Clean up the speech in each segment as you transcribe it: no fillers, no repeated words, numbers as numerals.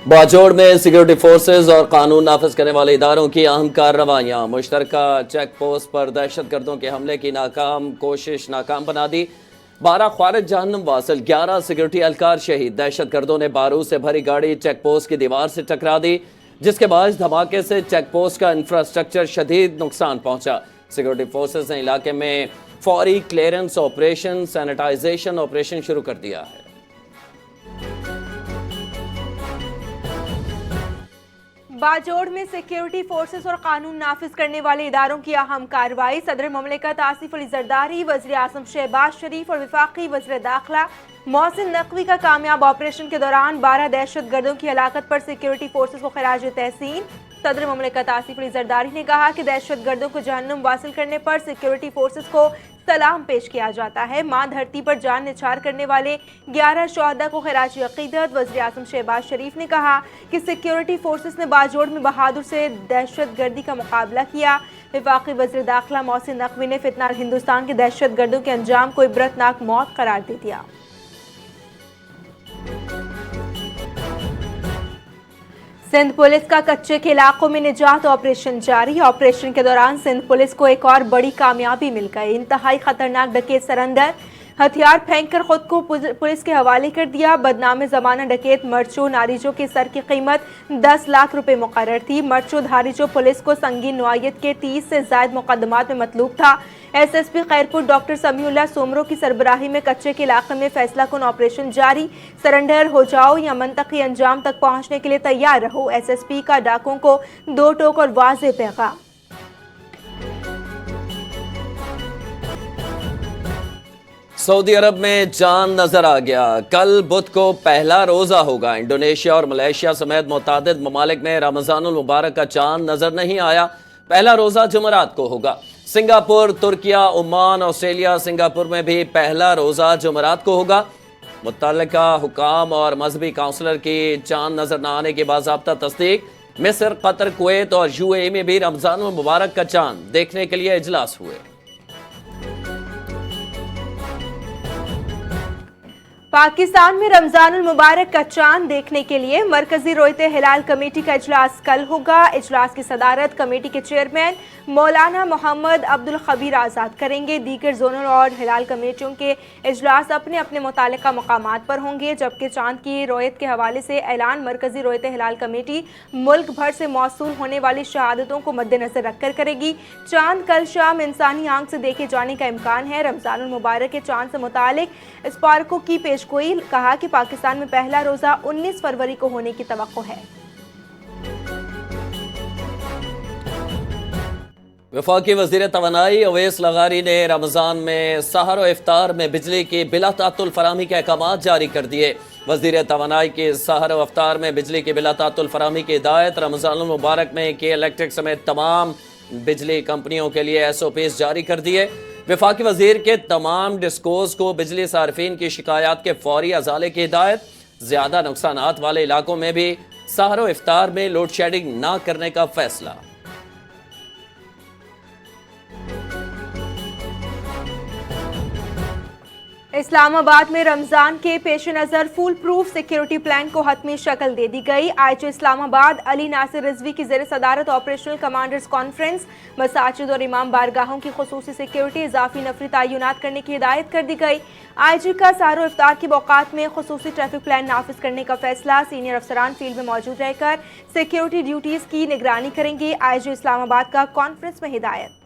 باجوڑ میں security forces اور قانون نافذ کرنے والے اداروں کی اہم کارروائیاں۔ مشترکہ چیک پوسٹ پر دہشت گردوں کے حملے کی کوشش ناکام بنا دی۔ 12 خوارج جہنم واصل، 11 سیکیورٹی اہلکار شہید۔ دہشت گردوں نے بارود سے بھری گاڑی چیک پوسٹ کی دیوار سے ٹکرا دی، جس کے باعث دھماکے سے چیک پوسٹ کا انفراسٹرکچر شدید نقصان پہنچا۔ سیکیورٹی فورسز نے علاقے میں فوری کلیئرنس آپریشن، سینیٹائزیشن آپریشن شروع کر دیا ہے۔ باجوڑ میں سیکیورٹی فورسز اور قانون نافذ کرنے والے اداروں کی اہم کارروائی۔ صدر مملکت آصف علی زرداری، وزیر اعظم شہباز شریف اور وفاقی وزیر داخلہ محسن نقوی کا کامیاب آپریشن کے دوران 12 دہشت گردوں کی ہلاکت پر سیکیورٹی فورسز کو خراج تحسین۔ صدر مملکت آصف علی زرداری نے کہا کہ دہشت گردوں کو جہنم واصل کرنے پر سیکیورٹی فورسز کو سلام پیش کیا جاتا ہے۔ ماں دھرتی پر جان نچھار کرنے والے 11 شہداء کو خراج عقیدت۔ وزیر اعظم شہباز شریف نے کہا کہ سیکیورٹی فورسز نے باجوڑ میں بہادر سے دہشت گردی کا مقابلہ کیا۔ وفاقی وزیر داخلہ محسن نقوی نے فتنہ ہندوستان کے دہشت گردوں کے انجام کو عبرتناک موت قرار دے دیا۔ سندھ پولیس کا کچے کے علاقوں میں نجات آپریشن جاری۔ آپریشن کے دوران سندھ پولیس کو ایک اور بڑی کامیابی مل گئی۔ انتہائی خطرناک ڈکیت سرندر ہتھیار پھینک کر خود کو پولیس کے حوالے کر دیا۔ بدنام زمانہ ڈکیت مرچو ناریجو کی سر کی قیمت 10 لاکھ روپے مقرر تھی۔ مرچو دھاریجو پولیس کو سنگین نوعیت کے 30 سے زائد مقدمات میں مطلوب تھا۔ S S P Khairpur doctor Sami Ullah Soomro کی سربراہی میں کچے کے علاقے میں فیصلہ کن آپریشن جاری۔ سرنڈر ہو جاؤ یا منطقی انجام تک پہنچنے کے لیے تیار رہو، ایس ایس پی کا ڈاکوں کو 2 ٹوک اور واضح پیغام۔ سعودی عرب میں چاند نظر آ گیا۔ کل بدھ کو پہلا روزہ ہوگا۔ انڈونیشیا اور ملیشیا سمیت متعدد ممالک میں رمضان المبارک کا چاند نظر نہیں آیا۔ پہلا روزہ جمعرات کو ہوگا۔ Singapore, Türkiye, Oman, Australia, Singapore میں بھی پہلا روزہ جمعرات کو ہوگا۔ متعلقہ حکام اور مذہبی کونسلر کی چاند نظر نہ آنے کی باضابطہ تصدیق۔ مصر، قطر، کویت اور یو اے ای میں بھی رمضان المبارک کا چاند دیکھنے کے لیے اجلاس ہوئے۔ پاکستان میں رمضان المبارک کا چاند دیکھنے کے لیے مرکزی رؤیت ہلال کمیٹی کا اجلاس کل ہوگا۔ اجلاس کی صدارت کمیٹی کے چیئرمین مولانا محمد عبدالخبیر آزاد کریں گے۔ دیگر زونل اور ہلال کمیٹیوں کے اجلاس اپنے اپنے متعلقہ مقامات پر ہوں گے، جبکہ چاند کی رؤیت کے حوالے سے اعلان مرکزی رؤیت ہلال کمیٹی ملک بھر سے موصول ہونے والی شہادتوں کو مد نظر رکھ کر کرے گی۔ چاند کل شام انسانی آنکھ سے دیکھے جانے کا امکان ہے۔ رمضان المبارک کے چاند سے متعلق اسپارکو کی پیشگوئی کہا کہ پاکستان میں پہلا روزہ 19 فروری کو ہونے کی توقع ہے۔ وفاقی وزیر توانائی اویس لغاری نے رمضان میں سحر و افطار میں بجلی کی بلا تعطل فراہمی کے احکامات جاری کر دیے۔ وزیر توانائی کی سحر و افطار میں بجلی کی بلا تعطل فراہمی کی ہدایت۔ رمضان المبارک میں کے الیکٹرک سمیت تمام بجلی کمپنیوں کے لیے ایس او پیز جاری کر دیے۔ وفاقی وزیر کے تمام ڈسکوز کو بجلی صارفین کی شکایات کے فوری ازالے کی ہدایت۔ زیادہ نقصانات والے علاقوں میں بھی سحر و افطار میں لوڈ شیڈنگ نہ کرنے کا فیصلہ۔ اسلام آباد میں رمضان کے پیش نظر فول پروف سیکیورٹی پلان کو حتمی شکل دے دی گئی۔ آئی جی اسلام آباد علی ناصر رضوی کی زیر صدارت آپریشنل کمانڈرز کانفرنس مساجد اور امام بارگاہوں کی خصوصی سیکیورٹی اضافی نفری تعینات کرنے کی ہدایت کر دی گئی۔ آئی جی کا سحر و افطار کے اوقات میں خصوصی ٹریفک پلان نافذ کرنے کا فیصلہ۔ سینئر افسران فیلڈ میں موجود رہ کر سیکیورٹی ڈیوٹیز کی نگرانی کریں گے۔ آئی جی اسلام آباد کا کانفرنس میں ہدایت۔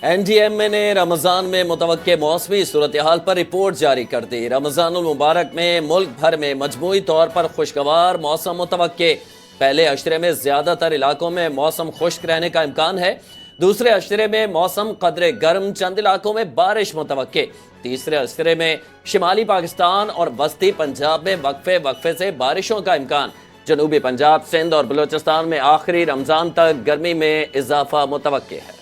این ڈی ایم اے نے رمضان میں متوقع موسمی صورتحال پر رپورٹ جاری کر دی۔ رمضان المبارک میں ملک بھر میں مجموعی طور پر خوشگوار موسم متوقع۔ پہلے اشرے میں زیادہ تر علاقوں میں موسم خشک رہنے کا امکان ہے۔ دوسرے اشرے میں موسم قدرے گرم، چند علاقوں میں بارش متوقع۔ تیسرے اشرے میں شمالی پاکستان اور وسطی پنجاب میں وقفے سے بارشوں کا امکان۔ جنوبی پنجاب، سندھ اور بلوچستان میں آخری رمضان تک گرمی میں اضافہ متوقع ہے۔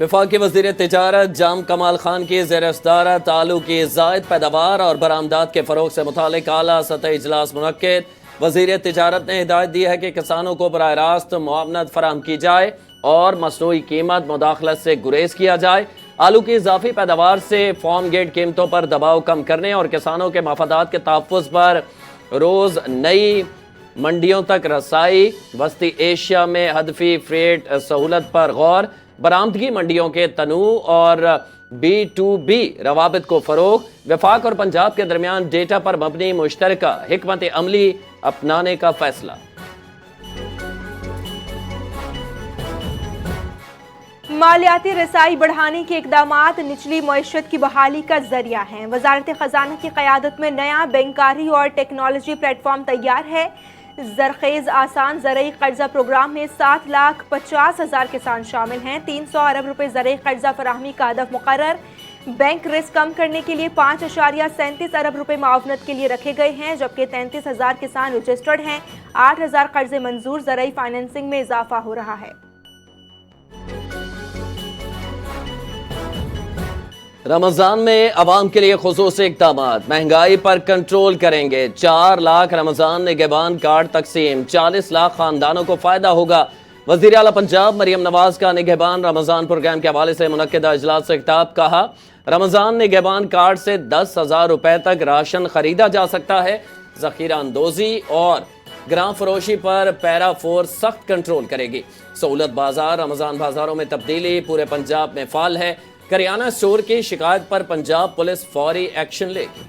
وفاقی وزیر تجارت جام کمال خان کی زیر صدارت آلو کی زائد پیداوار اور برآمدات کے فروغ سے متعلق اعلیٰ سطحی اجلاس منعقد۔ وزیر تجارت نے ہدایت دی ہے کہ کسانوں کو براہ راست معاونت فراہم کی جائے اور مصنوعی قیمت مداخلت سے گریز کیا جائے۔ آلو کی اضافی پیداوار سے فارم گیٹ قیمتوں پر دباؤ کم کرنے اور کسانوں کے مفادات کے تحفظ پر روز نئی منڈیوں تک رسائی۔ وسطی ایشیا میں ہدفی فریٹ سہولت پر غور۔ برآمدگی منڈیوں کے تنوع اور B2B روابط کو فروغ۔ وفاق اور پنجاب کے درمیان ڈیٹا پر مبنی مشترکہ حکمت عملی اپنانے کا فیصلہ۔ مالیاتی رسائی بڑھانے کے اقدامات نچلی معیشت کی بحالی کا ذریعہ ہیں۔ وزارت خزانہ کی قیادت میں نیا بینکاری اور ٹیکنالوجی پلیٹ فارم تیار ہے۔ زرخیز آسان زرعی قرضہ پروگرام میں 7,50,000 کسان شامل ہیں۔ 300 ارب روپے زرعی قرضہ فراہمی کا ہدف مقرر۔ بینک رسک کم کرنے کے لیے 5.37 ارب روپے معاونت کے لیے رکھے گئے ہیں، جبکہ 33,000 کسان رجسٹرڈ ہیں۔ 8,000 قرضے منظور۔ زرعی فائننسنگ میں اضافہ ہو رہا ہے۔ رمضان میں عوام کے لیے خصوصی اقدامات مہنگائی پر کنٹرول کریں گے۔ 4 لاکھ رمضان نگہبان کارڈ تقسیم، 40 لاکھ خاندانوں کو فائدہ ہوگا۔ وزیر اعلیٰ پنجاب مریم نواز کا نگہبان رمضان پروگرام کے حوالے سے منعقدہ اجلاس سے خطاب۔ کہا رمضان نگہبان کارڈ سے 10,000 روپے تک راشن خریدا جا سکتا ہے۔ ذخیرہ اندوزی اور گراں فروشی پر پیرا فورس سخت کنٹرول کرے گی۔ سہولت بازار رمضان بازاروں میں تبدیلی پورے پنجاب میں فعال ہے۔ کریانہ اسٹور کی شکایت پر پنجاب پولیس فوری ایکشن لے گی۔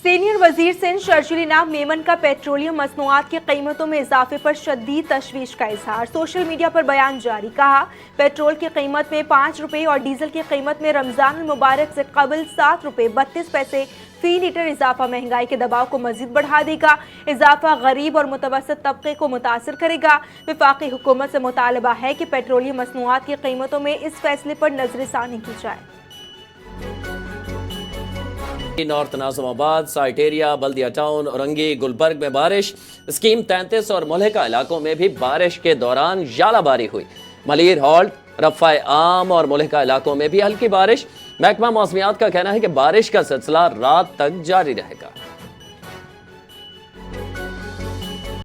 سینئر وزیر سندھ شرجیل انعام میمن کا پیٹرولیم مصنوعات کی قیمتوں میں اضافے پر شدید تشویش کا اظہار۔ سوشل میڈیا پر بیان جاری۔ کہا پیٹرول کی قیمت میں 5 روپے اور ڈیزل کی قیمت میں رمضان المبارک سے قبل 7 روپے 32 پیسے فی لیٹر اضافہ مہنگائی کے دباؤ کو مزید بڑھا دے گا۔ اضافہ غریب اور متوسط طبقے کو متاثر کرے گا۔ وفاقی حکومت سے مطالبہ ہے کہ پیٹرولیم مصنوعات کی قیمتوں میں اس فیصلے پر نظر ثانی کی جائے۔ نارتھ ناظم آباد، سائٹیریا، بلدیہ ٹاؤن، اورنگی، گلبرگ میں بارش۔ اسکیم 33 اور ملحقہ علاقوں میں بھی بارش کے دوران ژالہ باری ہوئی۔ ملیر ہالٹ، رفع عام اور ملحقہ علاقوں میں بھی ہلکی بارش۔ محکمہ موسمیات کا کہنا ہے کہ بارش کا سلسلہ رات تک جاری رہے گا۔